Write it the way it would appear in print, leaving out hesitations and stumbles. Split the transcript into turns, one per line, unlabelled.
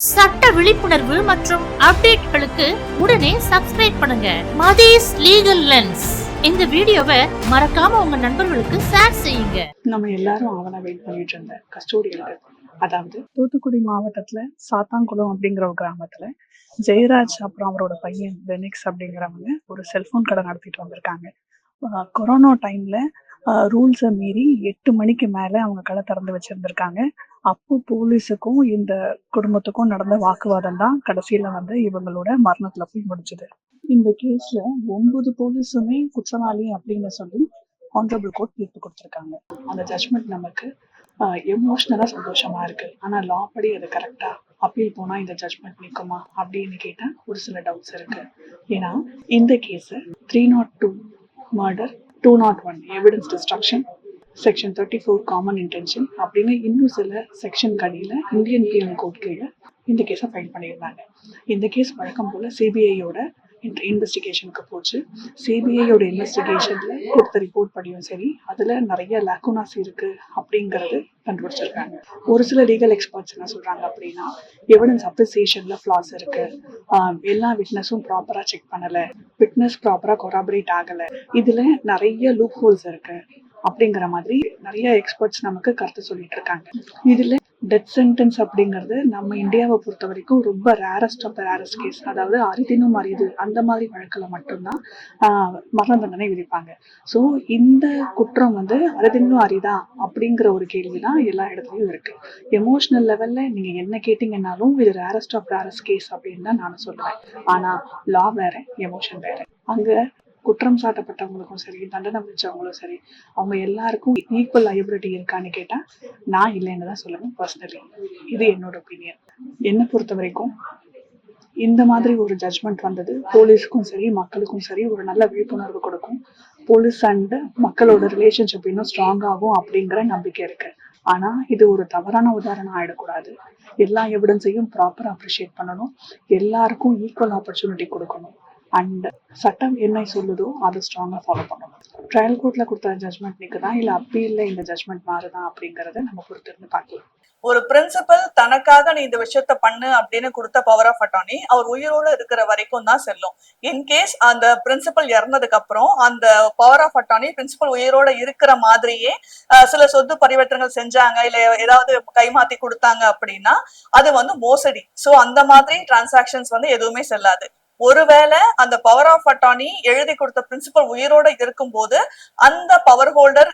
சட்ட விழிப்புணர்வு மற்றும் அப்டேட்களுக்கு உடனே சப்ஸ்கிரைப் பண்ணுங்க மதீஸ் லீகல் லென்ஸ். இந்த வீடியோவை மறக்காம உங்க நண்பர்களுக்கு ஷேர் செய்யுங்க.
நம்ம எல்லாரும் அவனை வெயிட் பண்ணிட்டு இருந்த கஸ்டோடியல், அதாவது தூத்துக்குடி மாவட்டத்துல சாத்தான்குளம் அப்படிங்கிற ஒரு கிராமத்துல ஜெயராஜ் அப்புறம் அவரோட பையன் பெனிக்ஸ் அப்படிங்கிறவங்க ஒரு செல்போன் கடை நடத்திட்டு வந்திருக்காங்க. கொரோனா டைம்ல ரூல்ஸை மீறி 8 மணிக்கு மேல அவங்க கடை திறந்து வச்சிருந்திருக்காங்க. அப்போ போலீஸுக்கும் இந்த குடும்பத்துக்கும் நடந்த வாக்குவாதம் தான் கடைசியில இவங்களோட மரணத்துல போய் முடிச்சுது. இந்த கேஸ்ல 9 போலீஸுமே குற்றவாளி அப்படின்னு சொல்லி ஆனரபிள் கோர்ட் தீர்ப்பு கொடுத்திருக்காங்க. அந்த ஜட்மெண்ட் நமக்கு எமோஷனலா சந்தோஷமா இருக்கு. ஆனா லா படி அது கரெக்டா அப்பீல் போனா இந்த ஜட்மெண்ட் நிற்குமா அப்படின்னு கேட்டா ஒரு சில டவுட்ஸ் இருக்கு. ஏன்னா இந்த case 302 murder, 201 evidence destruction, section 34 common intention அப்படின்னு இன்னும் சில செக்ஷன் கடியில இந்தியன் பீனல் கோட் கீழே இந்த கேஸை ஃபைல் பண்ணியிருந்தாங்க. இந்த கேஸ் வழக்கம் போல சிபிஐயோட இன்வெஸ்டிகேஷனுக்கு போச்சு. சிபிஐயோட இன்வெஸ்டிகேஷன்ல கொடுத்த ரிப்போர்ட் படியும் சரி, அதுல நிறைய லேக்குனாஸ் இருக்கு அப்படிங்கறது கண்டுபிடிச்சிருக்காங்க. ஒரு சில லீகல் எக்ஸ்பர்ட்ஸ் என்ன சொல்றாங்க அப்படின்னா, எவிடன்ஸ் அப்ரிசியேஷன்ல ஃபிளாஸ் இருக்கு, எல்லா விட்னஸும் ப்ராப்பரா செக் பண்ணல, விட்னஸ் ப்ராப்பரா கொராபரேட் ஆகல, இதுல நிறைய லூப் ஹோல்ஸ் இருக்கு அப்படிங்கிற மாதிரி நிறைய எக்ஸ்பர்ட்ஸ் நமக்கு கருத்து சொல்லிட்டு இருக்காங்க. இதுல டெத் சென்டென்ஸ் அப்படிங்கிறது நம்ம இந்தியாவை பொறுத்த வரைக்கும் ரொம்ப rarest of the rarest case. அதாவது அரிதினும் அரிது அந்த மாதிரி வழக்குல மட்டும்தான் மரண தண்டனை விதிப்பாங்க. ஸோ இந்த குற்றம் அரிதினும் அரிதா அப்படிங்கிற ஒரு கேள்விதான் எல்லா இடத்துலயும் இருக்கு. எமோஷனல் லெவல்ல நீங்க என்ன கேட்டீங்கன்னாலும் இது ரேரஸ்ட் ஆஃப் ரேரஸ்ட் கேஸ் அப்படின்னு தான் நான் சொல்லுவேன். ஆனா லா வேற, எமோஷன் வேற. அங்க குற்றம் சாட்டப்பட்டவங்களுக்கும் சரி, தண்டனை விதிச்சவங்களும் சரி, அவங்க எல்லாருக்கும் ஈக்குவல் லையபிலிட்டி இருக்கான்னு கேட்டா நான் இல்லைன்னு தான் சொல்லுவேன் பர்சனலி. இது என்னோட ஒப்பீனியன். என்னை பொறுத்த வரைக்கும் இந்த மாதிரி ஒரு ஜட்மெண்ட் வந்தது போலீஸுக்கும் சரி மக்களுக்கும் சரி ஒரு நல்ல விழிப்புணர்வு கொடுக்கும். போலீஸ் அண்ட் மக்களோட ரிலேஷன்ஷிப் இன்னும் ஸ்ட்ராங் ஆகும் அப்படிங்கிற நம்பிக்கை இருக்கு. ஆனா இது ஒரு தவறான உதாரணம் ஆயிடக்கூடாது. எல்லா எவிடன்ஸையும் ப்ராப்பரா அப்ரிஷியேட் பண்ணணும், எல்லாருக்கும் ஈக்குவல் ஆப்பர்ச்சுனிட்டி கொடுக்கணும், அண்ட் சட்டம் என்ன சொல்லுதோ அதை ஸ்ட்ராங்கா ஃபாலோ பண்ணணும். ட்ரையல் கோர்ட்ல கொடுத்த ஜட்மெண்ட் நிக்குதான் இல்ல அப்பீல்ல இந்த ஜட்மெண்ட் மாறுதான் அப்படிங்கறத நம்ம பொறுத்து இருந்து பார்க்கலாம்.
ஒரு பிரின்சிபல் தனக்காக நீ இந்த விஷயத்த பண்ணு அப்படின்னு கொடுத்த பவர் ஆஃப் அட்டார்னி அவர் உயிரோட இருக்கிற வரைக்கும் தான் செல்லும். இன்கேஸ் அந்த பிரின்சிபல் இறந்ததுக்கு அப்புறம் அந்த பவர் ஆஃப் அட்டார்னி பிரின்சிபல் உயிரோட இருக்கிற மாதிரியே சில சொத்து பரிவர்த்தனைகள் செஞ்சாங்க இல்ல ஏதாவது கைமாத்தி கொடுத்தாங்க அப்படின்னா அது மோசடி. சோ அந்த மாதிரி டிரான்சாக்சன்ஸ் எதுவுமே செல்லாது. ஒருவேளை அந்த பவர் ஆஃப் அட்டார்னி எழுதி கொடுத்த பிரின்சிபல் உயிரோட இருக்கும் போது அந்த பவர் ஹோல்டர்